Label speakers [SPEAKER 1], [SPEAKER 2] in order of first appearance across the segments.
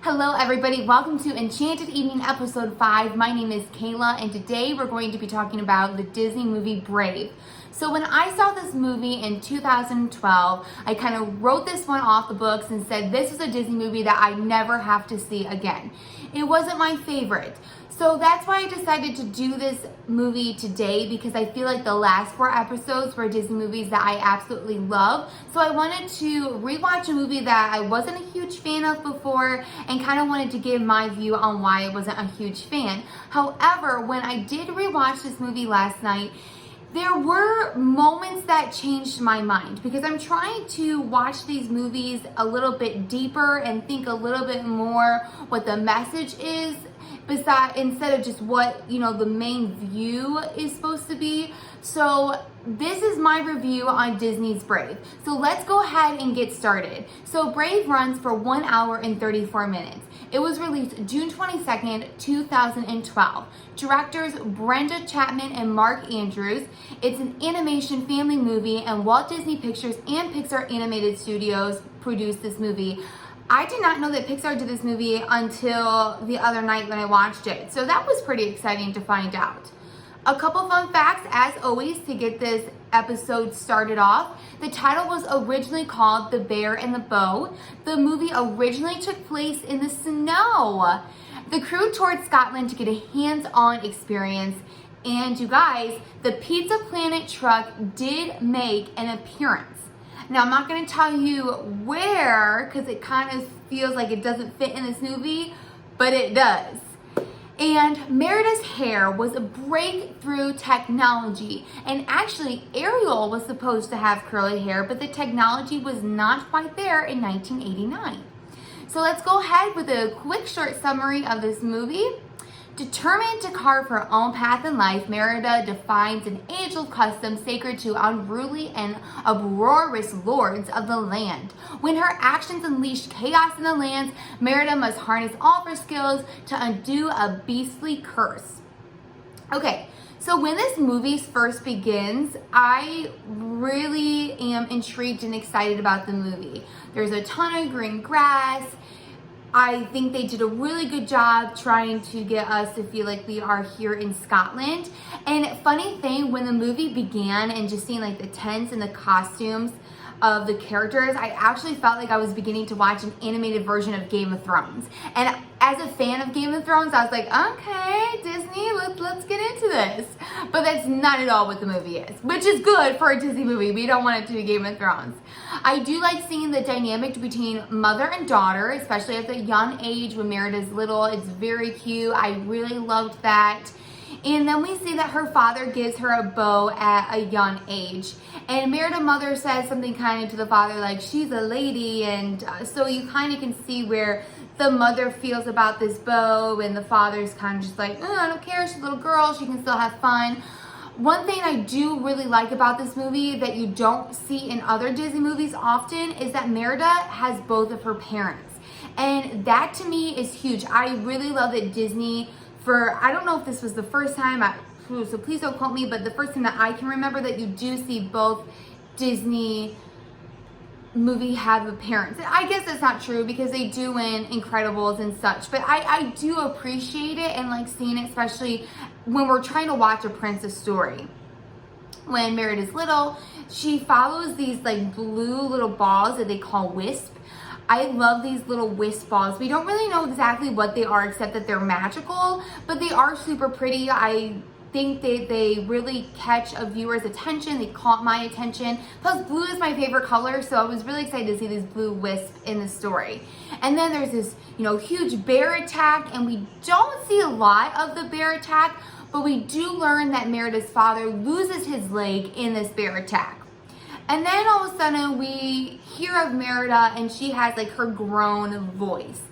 [SPEAKER 1] Hello everybody, welcome to Enchanted Evening episode 5. My name is Kayla and today we're going to be talking about the Disney movie Brave. So when I saw this movie in 2012, I kind of wrote this one off the books and said this is a Disney movie that I never have to see again. It wasn't my favorite. So that's why I decided to do this movie today, because I feel like the last 4 episodes were Disney movies that I absolutely love. So I wanted to rewatch a movie that I wasn't a huge fan of before and kind of wanted to give my view on why I wasn't a huge fan. However, when I did rewatch this movie last night, there were moments that changed my mind, because I'm trying to watch these movies a little bit deeper and think a little bit more what the message is, instead of just what, the main view is supposed to be. So this is my review on Disney's Brave. So let's go ahead and get started. So Brave runs for 1 hour and 34 minutes. It was released June 22nd, 2012. Directors Brenda Chapman and Mark Andrews. It's an animation family movie, and Walt Disney Pictures and Pixar Animated Studios produced this movie. I did not know that Pixar did this movie until the other night when I watched it. So that was pretty exciting to find out. A couple fun facts, as always, to get this episode started off. The title was originally called The Bear and the Bow. The movie originally took place in the snow. The crew toured Scotland to get a hands-on experience. And you guys, the Pizza Planet truck did make an appearance. Now, I'm not going to tell you where, because it kind of feels like it doesn't fit in this movie, but it does. And Merida's hair was a breakthrough technology. And actually, Ariel was supposed to have curly hair, but the technology was not quite there in 1989. So let's go ahead with a quick short summary of this movie. Determined to carve her own path in life, Merida defines an age-old custom sacred to unruly and uproarious lords of the land. When her actions unleash chaos in the lands, Merida must harness all of her skills to undo a beastly curse. Okay, so when this movie first begins, I really am intrigued and excited about the movie. There's a ton of green grass. I think they did a really good job trying to get us to feel like we are here in Scotland. And funny thing, when the movie began and just seeing like the tents and the costumes of the characters, I actually felt like I was beginning to watch an animated version of Game of Thrones. And as a fan of Game of Thrones, I was like, okay, Disney, let's get into this. But that's not at all what the movie is, which is good for a Disney movie. We don't want it to be Game of Thrones. I do like seeing the dynamic between mother and daughter, especially at the young age when Merida's little. It's very cute. I really loved that. And then we see that her father gives her a bow at a young age. And Merida's mother says something kind of to the father like, she's a lady. And so you kind of can see where the mother feels about this bow, and the father's kind of just like, oh, I don't care, she's a little girl, she can still have fun. One thing I do really like about this movie that you don't see in other Disney movies often is that Merida has both of her parents. And that to me is huge. I really love that Disney, I don't know if this was the first time, so please don't quote me, but the first time that I can remember that you do see both Disney movie have a parents. I guess that's not true because they do in Incredibles and such, but I do appreciate it and like seeing it, especially when we're trying to watch a princess story. When Merida's little, she follows these like blue little balls that they call wisp. I love these little wisp balls. We don't really know exactly what they are except that they're magical, but they are super pretty. I think they really catch a viewer's attention. They caught my attention. Plus, blue is my favorite color, so I was really excited to see these blue wisps in the story. And then there's this, huge bear attack, and we don't see a lot of the bear attack, but we do learn that Merida's father loses his leg in this bear attack. And then all of a sudden, we hear of Merida, and she has like her grown voice.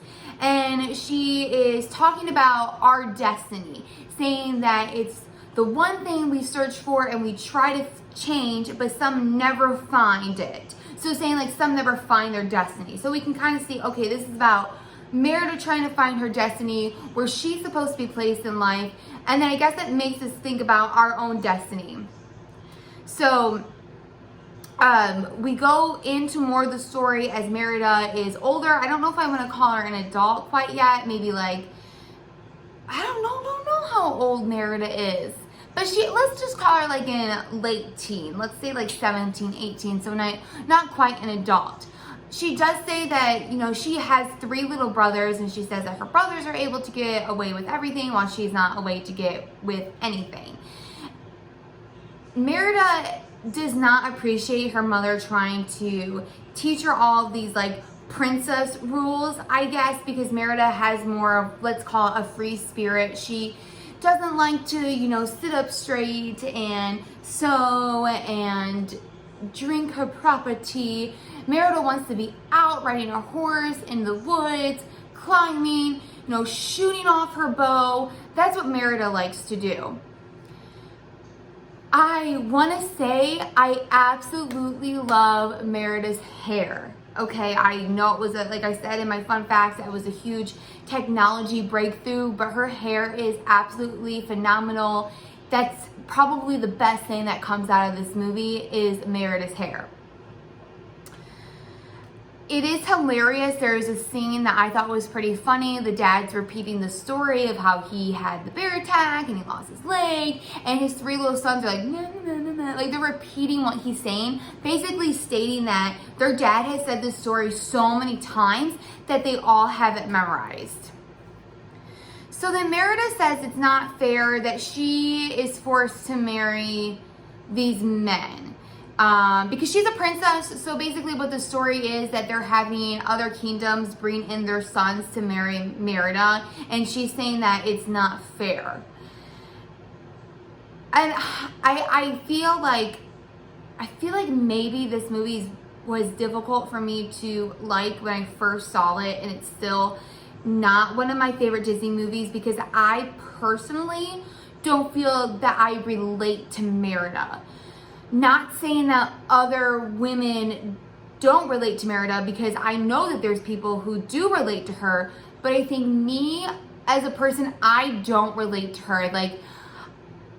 [SPEAKER 1] And she is talking about our destiny, saying that it's the one thing we search for and we try to change, but some never find it. So saying like some never find their destiny. So we can kind of see, okay, this is about Merida trying to find her destiny, where she's supposed to be placed in life. And then I guess that makes us think about our own destiny. So We go into more of the story as Merida is older. I don't know if I want to call her an adult quite yet. Maybe like, I don't know how old Merida is. But let's just call her like in late teen. Let's say like 17, 18. So not quite an adult. She does say that, she has 3 little brothers, and she says that her brothers are able to get away with everything while she's not away to get with anything. Merida does not appreciate her mother trying to teach her all of these like princess rules, I guess, because Merida has more of, let's call it, a free spirit. She doesn't like to, sit up straight and sew and drink her proper tea. Merida wants to be out riding a horse in the woods, climbing, shooting off her bow. That's what Merida likes to do. I want to say I absolutely love Merida's hair. Okay, I know it was, like I said in my fun facts, it was a huge technology breakthrough, but her hair is absolutely phenomenal. That's probably the best thing that comes out of this movie is Merida's hair. It is hilarious. There's a scene that I thought was pretty funny. The dad's repeating the story of how he had the bear attack and he lost his leg, and his 3 little sons are like, no, no, no, no. Like, they're repeating what he's saying, basically stating that their dad has said this story so many times that they all have it memorized. So then Merida says it's not fair that she is forced to marry these men. Because she's a princess, so basically what the story is that they're having other kingdoms bring in their sons to marry Merida, and she's saying that it's not fair. And I feel like maybe this movie was difficult for me to like when I first saw it, and it's still not one of my favorite Disney movies because I personally don't feel that I relate to Merida. Not saying that other women don't relate to Merida, because I know that there's people who do relate to her, but I think me as a person, I don't relate to her. Like,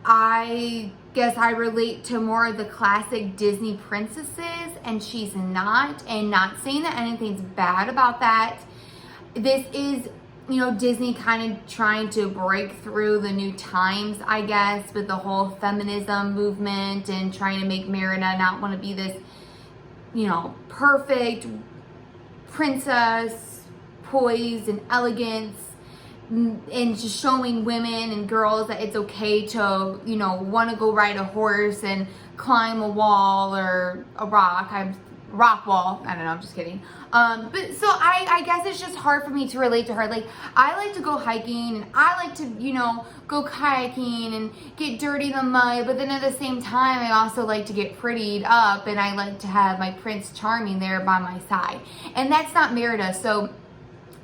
[SPEAKER 1] I guess I relate to more of the classic Disney princesses, and she's not. And not saying that anything's bad about that. This is, Disney kind of trying to break through the new times, I guess, with the whole feminism movement and trying to make Merida not want to be this, perfect princess, poise and elegance, and just showing women and girls that it's okay to, want to go ride a horse and climb a wall or a rock wall. I don't know, I'm just kidding. But so I guess it's just hard for me to relate to her. Like, I like to go hiking and I like to, go kayaking and get dirty in the mud, but then at the same time, I also like to get prettied up, and I like to have my Prince Charming there by my side. And that's not Merida. So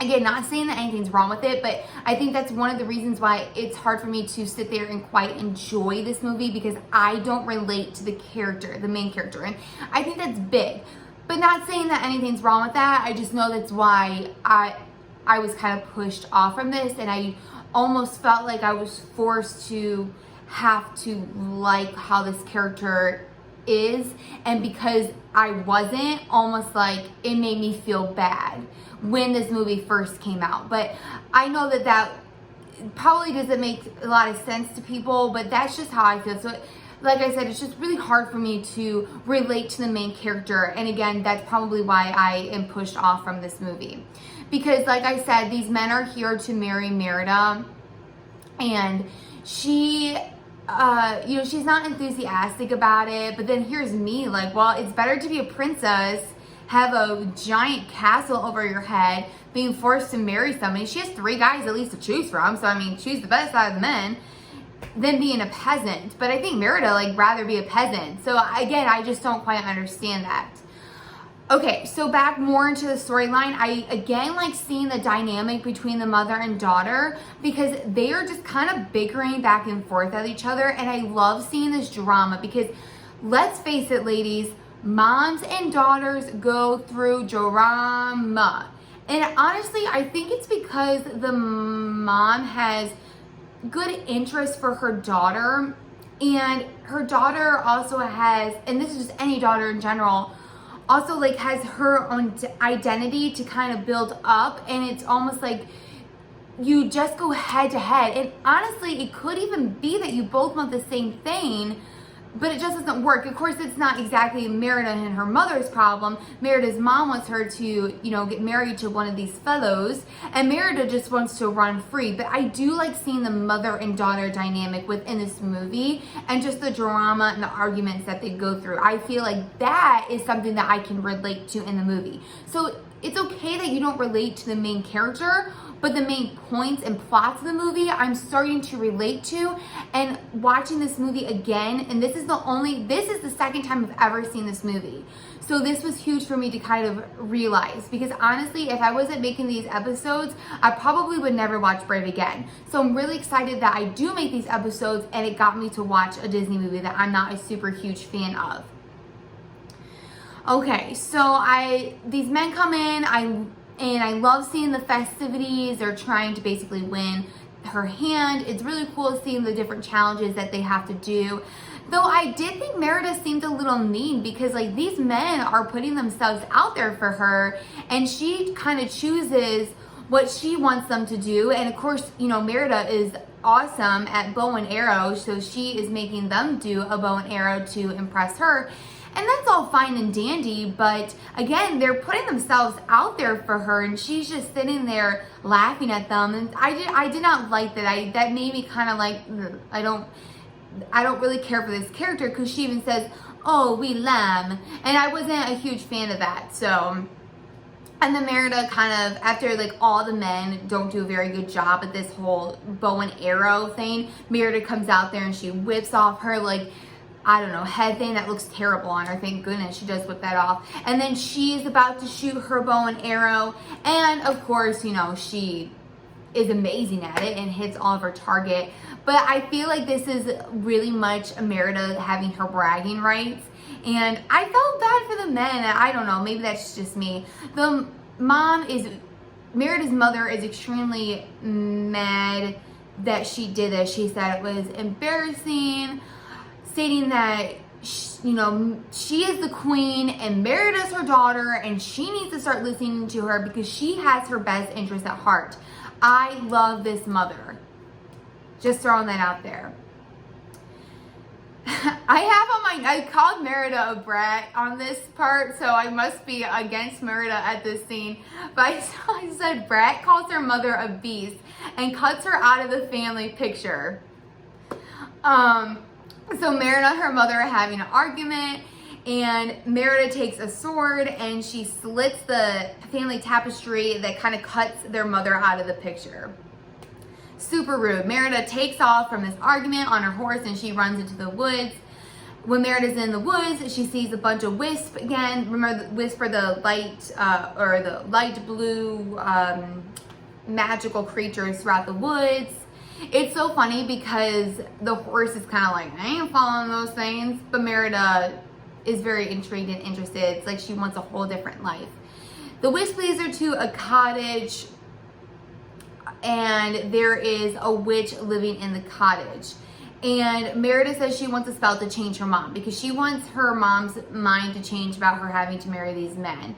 [SPEAKER 1] again, not saying that anything's wrong with it, but I think that's one of the reasons why it's hard for me to sit there and quite enjoy this movie, because I don't relate to the character, the main character. And I think that's big. But not saying that anything's wrong with that. I just know that's why I was kind of pushed off from this, and I almost felt like I was forced to have to like how this character is, and because I wasn't, almost like it made me feel bad when this movie first came out. But I know that probably doesn't make a lot of sense to people, but that's just how I feel. So like I said, it's just really hard for me to relate to the main character, and again, that's probably why I am pushed off from this movie. Because like I said, these men are here to marry Merida, and she she's not enthusiastic about it. But then here's me like, well, it's better to be a princess, have a giant castle over your head, being forced to marry somebody. She has 3 guys at least to choose from, so I mean, choose the best out of the men, than being a peasant. But I think Merida rather be a peasant. So again, I just don't quite understand that. Okay, so back more into the storyline. I again like seeing the dynamic between the mother and daughter, because they are just kind of bickering back and forth at each other, and I love seeing this drama because, let's face it, ladies, moms and daughters go through drama. And honestly, I think it's because the mom has good interest for her daughter, And her daughter also has, and this is just any daughter in general, also like has her own identity to kind of build up, and it's almost like you just go head to head. And honestly, it could even be that you both want the same thing, but it just doesn't work. Of course, it's not exactly Merida and her mother's problem. Merida's mom wants her to, get married to one of these fellows, and Merida just wants to run free. But I do like seeing the mother and daughter dynamic within this movie, and just the drama and the arguments that they go through. I feel like that is something that I can relate to in the movie. So it's okay that you don't relate to the main character, but the main points and plots of the movie I'm starting to relate to. And watching this movie again, and this is the second time I've ever seen this movie. So this was huge for me to kind of realize, because honestly, if I wasn't making these episodes, I probably would never watch Brave again. So I'm really excited that I do make these episodes, and it got me to watch a Disney movie that I'm not a super huge fan of. Okay, so these men come in, and I love seeing the festivities. They're trying to basically win her hand. It's really cool seeing the different challenges that they have to do. Though I did think Merida seemed a little mean, because like these men are putting themselves out there for her, and she kind of chooses what she wants them to do. And of course, Merida is awesome at bow and arrow, so she is making them do a bow and arrow to impress her. And that's all fine and dandy, but again, they're putting themselves out there for her, and she's just sitting there laughing at them. And I did not like that. That made me kind of like, I don't really care for this character, because she even says, "Oh, we lamb," and I wasn't a huge fan of that. So, and then Merida kind of, after like all the men don't do a very good job at this whole bow and arrow thing, Merida comes out there and she whips off her head thing that looks terrible on her. Thank goodness she does whip that off. And then she's about to shoot her bow and arrow. And of course, she is amazing at it and hits all of her target. But I feel like this is really much Merida having her bragging rights. And I felt bad for the men. I don't know, maybe that's just me. Merida's mother is extremely mad that she did this. She said it was embarrassing, stating that she is the queen and Merida's her daughter, and she needs to start listening to her because she has her best interest at heart. I love this mother. Just throwing that out there. I called Merida a brat on this part, so I must be against Merida at this scene. But I said brat calls her mother a beast and cuts her out of the family picture. So Merida and her mother are having an argument, and Merida takes a sword and she slits the family tapestry that kind of cuts their mother out of the picture. Super rude. Merida takes off from this argument on her horse, and she runs into the woods. When Merida's in the woods, she sees a bunch of wisps again. Remember, wisps are the light blue magical creatures throughout the woods. It's so funny because the horse is kind of like, I ain't following those things. But Merida is very intrigued and interested. It's like she wants a whole different life. The wisp leads her to a cottage, and there is a witch living in the cottage. And Merida says she wants a spell to change her mom, because she wants her mom's mind to change about her having to marry these men.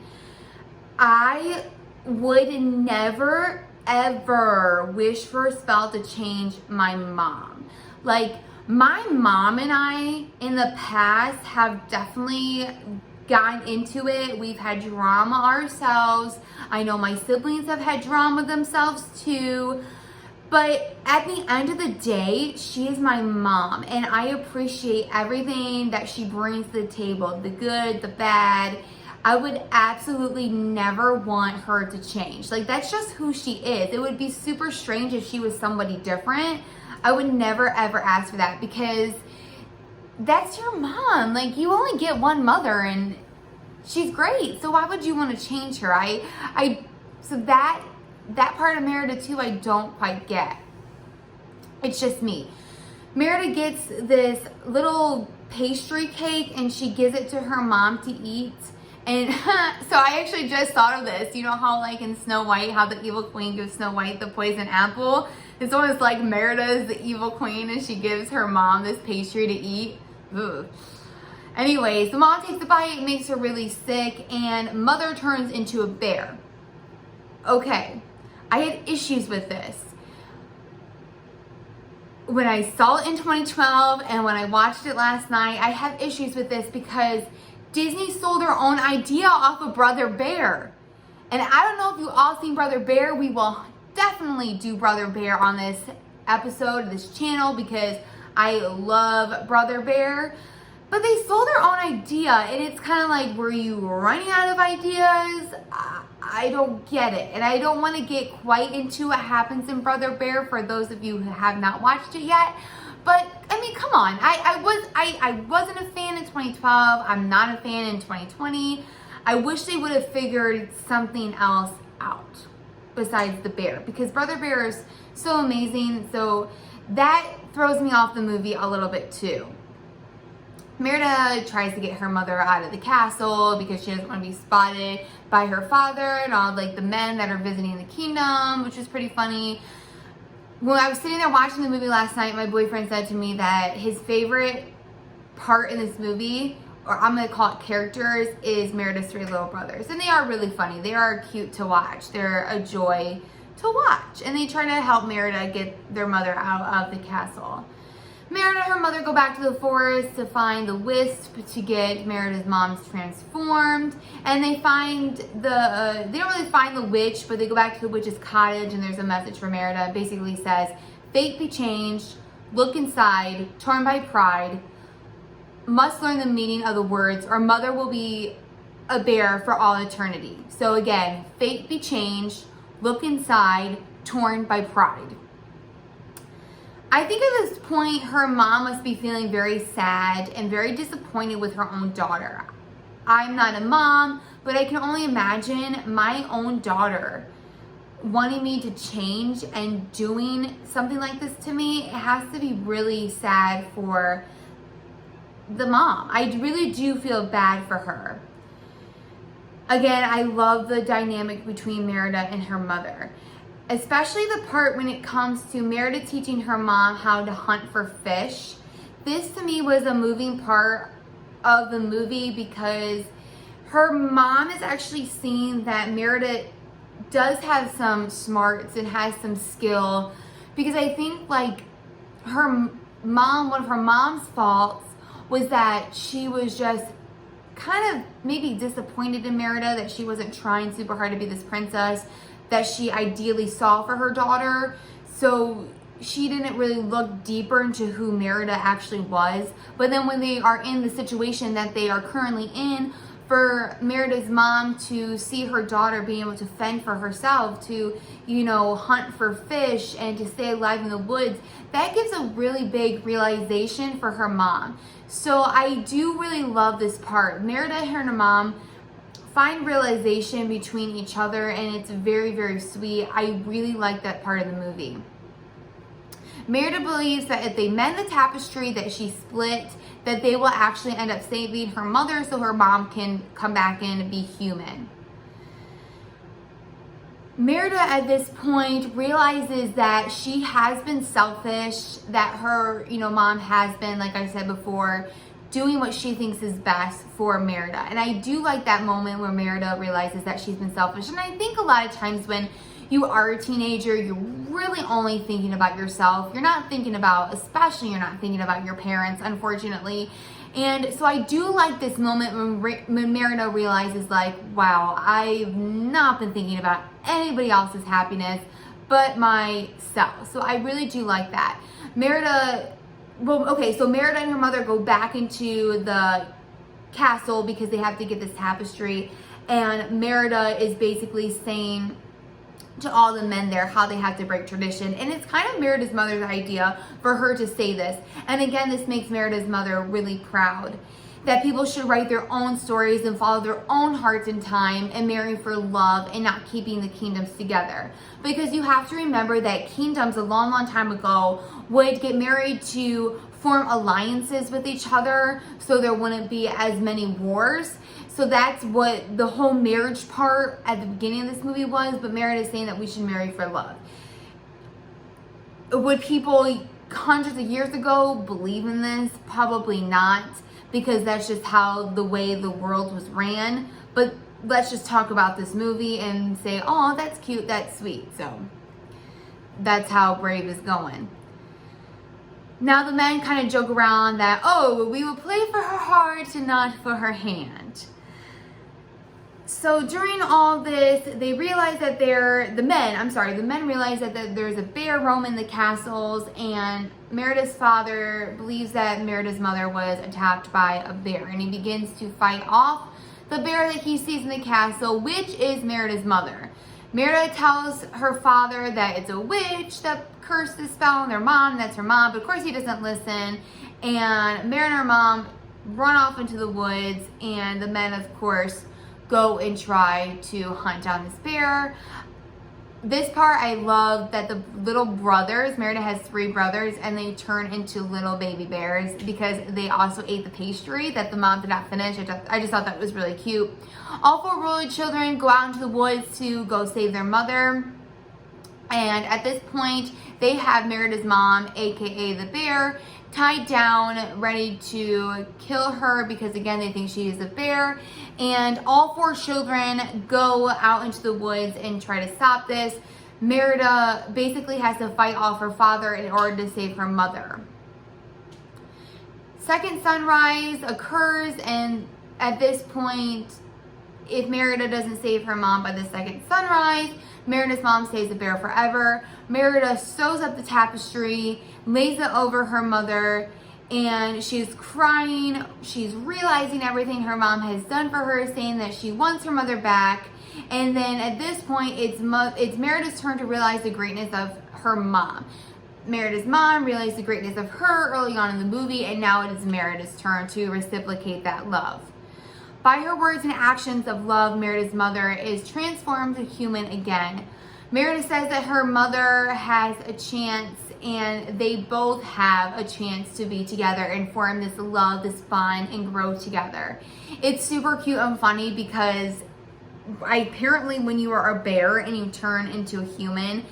[SPEAKER 1] I would never ever wish for a spell to change my mom. Like, my mom and I in the past have definitely gotten into it. We've had drama ourselves. I know my siblings have had drama themselves too. But at the end of the day, she is my mom, and I appreciate everything that she brings to the table, the good, the bad. I would absolutely never want her to change. Like, that's just who she is. It would be super strange if she was somebody different. I would never ever ask for that, because that's your mom. Like, you only get one mother, and she's great. So why would you want to change her? So that part of Merida too, I don't quite get. It's just me. Merida gets this little pastry cake, and she gives it to her mom to eat. And so I actually just thought of this. You know how like in Snow White, how the evil queen gives Snow White the poison apple? This one is like Merida is the evil queen and she gives her mom this pastry to eat. Ugh. Anyways, the mom takes a bite, makes her really sick, and mother turns into a bear. Okay, I had issues with this. When I saw it in 2012 and when I watched it last night, I have issues with this because Disney stole their own idea off of Brother Bear. And I don't know if you all seen Brother Bear. We will definitely do Brother Bear on this episode of this channel because I love Brother Bear. But they stole their own idea, and it's kind of like, were you running out of ideas? I don't get it. And I don't want to get quite into what happens in Brother Bear for those of you who have not watched it yet. But, I mean, come on. I wasn't a fan in 2012. I'm not a fan in 2020. I wish they would have figured something else out besides the bear, because Brother Bear is so amazing. So that throws me off the movie a little bit too. Merida tries to get her mother out of the castle because she doesn't want to be spotted by her father and all like the men that are visiting the kingdom, which is pretty funny. When I was sitting there watching the movie last night, my boyfriend said to me that his favorite part in this movie, or I'm going to call it characters, is Merida's three little brothers. And they are really funny. They are cute to watch. They're a joy to watch. And they try to help Merida get their mother out of the castle. Merida and her mother go back to the forest to find the wisp to get Merida's mom's transformed, and they find they don't really find the witch, but they go back to the witch's cottage, and there's a message for Merida. It basically says, fate be changed, look inside, torn by pride, must learn the meaning of the words, or mother will be a bear for all eternity. So again, fate be changed, look inside, torn by pride. I think at this point, her mom must be feeling very sad and very disappointed with her own daughter. I'm not a mom, but I can only imagine my own daughter wanting me to change and doing something like this to me. It has to be really sad for the mom. I really do feel bad for her. Again, I love the dynamic between Merida and her mother. Especially the part when it comes to Merida teaching her mom how to hunt for fish. This to me was a moving part of the movie because her mom is actually seeing that Merida does have some smarts and has some skill, because I think like her mom, one of her mom's faults was that she was just kind of maybe disappointed in Merida, that she wasn't trying super hard to be this princess that she ideally saw for her daughter. So she didn't really look deeper into who Merida actually was. But then when they are in the situation that they are currently in, for Merida's mom to see her daughter being able to fend for herself, to, you know, hunt for fish and to stay alive in the woods, that gives a really big realization for her mom. So I do really love this part. Merida and her mom find realization between each other, and it's very, very sweet. I really like that part of the movie. Merida believes that if they mend the tapestry that she split, that they will actually end up saving her mother so her mom can come back in and be human. Merida at this point realizes that she has been selfish, that her, you know, mom has been, like I said before, doing what she thinks is best for Merida. And I do like that moment where Merida realizes that she's been selfish. And I think a lot of times when you are a teenager, you're really only thinking about yourself. You're not thinking about, especially you're not thinking about your parents, unfortunately. And so I do like this moment when Merida realizes like, wow, I've not been thinking about anybody else's happiness but myself. So I really do like that. So Merida and her mother go back into the castle because they have to get this tapestry, and Merida is basically saying to all the men there how they have to break tradition. And it's kind of Merida's mother's idea for her to say this. And again, this makes Merida's mother really proud. That people should write their own stories and follow their own hearts in time and marry for love and not keeping the kingdoms together. Because you have to remember that kingdoms a long, long time ago would get married to form alliances with each other so there wouldn't be as many wars. So that's what the whole marriage part at the beginning of this movie was, but Merida is saying that we should marry for love. Would people hundreds of years ago believe in this? Probably not, because that's just how the way the world was ran. But let's just talk about this movie and say, oh, that's cute, that's sweet. So that's how Brave is going. Now the men kind of joke around that, oh, we will play for her heart and not for her hand. So during all this, they realize that the men realize that there's a bear roaming the castles, and Merida's father believes that Merida's mother was attacked by a bear, and he begins to fight off the bear that he sees in the castle, which is Merida's mother. Merida tells her father that it's a witch that cursed this spell on their mom, and that's her mom, but of course he doesn't listen, and Merida and her mom run off into the woods, and the men, of course, go and try to hunt down this bear. This part I love, that the little brothers, Merida has 3 brothers, and they turn into little baby bears because they also ate the pastry that the mom did not finish. I just thought that was really cute. All 4 royal children go out into the woods to go save their mother. And at this point, they have Merida's mom, aka the bear, tied down, ready to kill her because, again, they think she is a bear. And all 4 children go out into the woods and try to stop this. Merida basically has to fight off her father in order to save her mother. Second sunrise occurs, and at this point, if Merida doesn't save her mom by the second sunrise, Merida's mom stays a bear forever. Merida sews up the tapestry, lays it over her mother, and she's crying. She's realizing everything her mom has done for her, saying that she wants her mother back. And then at this point, it's Merida's turn to realize the greatness of her mom. Merida's mom realized the greatness of her early on in the movie, and now it is Merida's turn to reciprocate that love. By her words and actions of love, Merida's mother is transformed to human again. Merida says that her mother has a chance, and they both have a chance to be together and form this love, this bond, and grow together. It's super cute and funny because apparently when you are a bear and you turn into a human,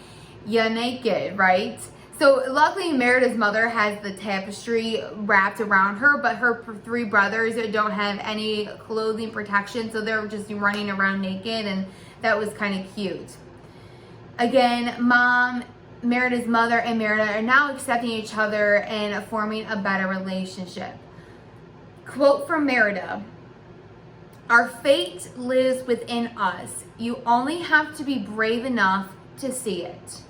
[SPEAKER 1] you're naked, right? So luckily Merida's mother has the tapestry wrapped around her, but her 3 brothers don't have any clothing protection, so they're just running around naked, and that was kind of cute. Again, Merida's mother and Merida are now accepting each other and forming a better relationship. Quote from Merida: "Our fate lives within us. You only have to be brave enough to see it."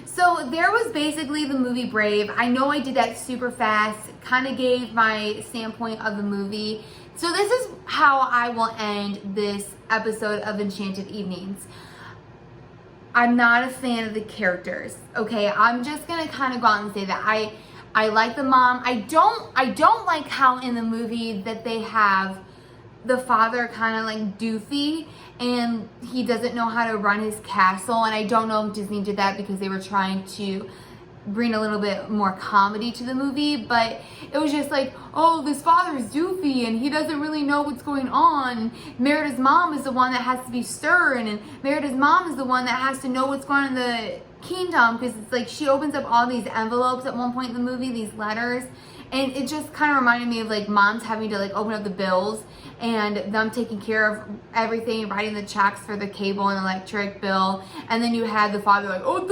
[SPEAKER 1] So there was basically the movie Brave. I know I did that super fast, kind of gave my standpoint of the movie. So this is how I will end this episode of Enchanted Evenings. I'm not a fan of the characters, okay? I'm just gonna kind of go out and say that I like the mom. I don't like how in the movie that they have the father kind of like doofy, and he doesn't know how to run his castle. And I don't know if Disney did that because they were trying to bring a little bit more comedy to the movie, but it was just like, oh, this father is doofy and he doesn't really know what's going on. Merida's mom is the one that has to be stern, and Merida's mom is the one that has to know what's going on in the kingdom, because it's like she opens up all these envelopes at one point in the movie, these letters, and it just kind of reminded me of like moms having to like open up the bills and them taking care of everything, writing the checks for the cable and electric bill, and then you had the father like, oh,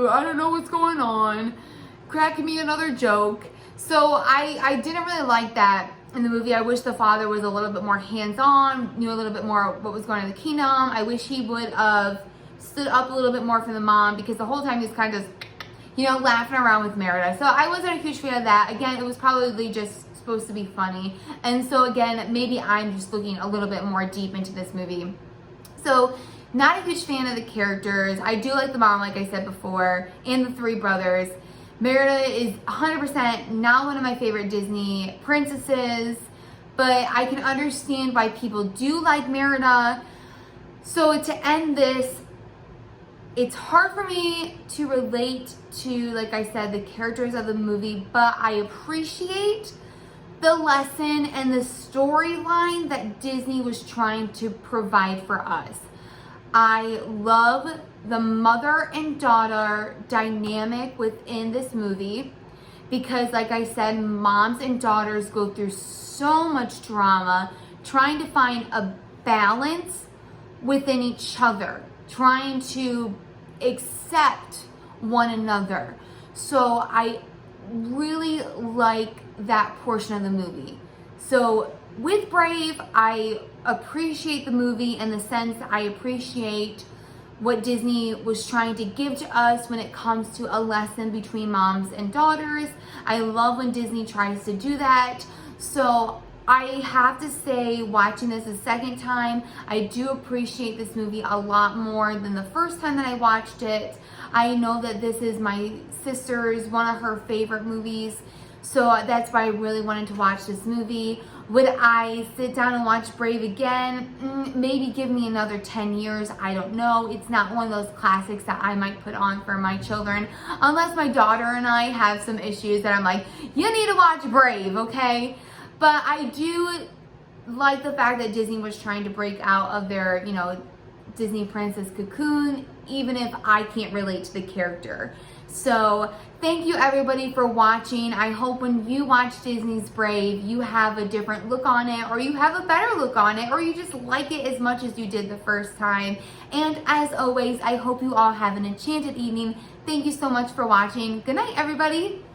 [SPEAKER 1] I don't know what's going on, cracking me another joke. So I didn't really like that in the movie. I wish the father was a little bit more hands-on, knew a little bit more what was going on in the kingdom. I wish he would have stood up a little bit more for the mom, because the whole time he was kind of just, laughing around with Merida. So I wasn't a huge fan of that. Again, it was probably just supposed to be funny. And so again, maybe I'm just looking a little bit more deep into this movie. So not a huge fan of the characters. I do like the mom, like I said before, and the 3 brothers. Merida is 100% not one of my favorite Disney princesses, but I can understand why people do like Merida. So to end this, it's hard for me to relate to, like I said, the characters of the movie, but I appreciate the lesson and the storyline that Disney was trying to provide for us. I love the mother and daughter dynamic within this movie because, like I said, moms and daughters go through so much drama trying to find a balance within each other, trying to accept one another. So I really like that portion of the movie. So with Brave, I appreciate the movie in the sense I appreciate what Disney was trying to give to us when it comes to a lesson between moms and daughters. I love when Disney tries to do that. So I have to say, watching this a second time, I do appreciate this movie a lot more than the first time that I watched it. I know that this is my sister's, one of her favorite movies, so that's why I really wanted to watch this movie. Would I sit down and watch Brave again? Maybe give me another 10 years, I don't know. It's not one of those classics that I might put on for my children, unless my daughter and I have some issues that I'm like, you need to watch Brave, okay? But I do like the fact that Disney was trying to break out of their, Disney princess cocoon, even if I can't relate to the character. So thank you everybody for watching. I hope when you watch Disney's Brave, you have a different look on it, or you have a better look on it, or you just like it as much as you did the first time. And as always, I hope you all have an enchanted evening. Thank you so much for watching. Good night, everybody.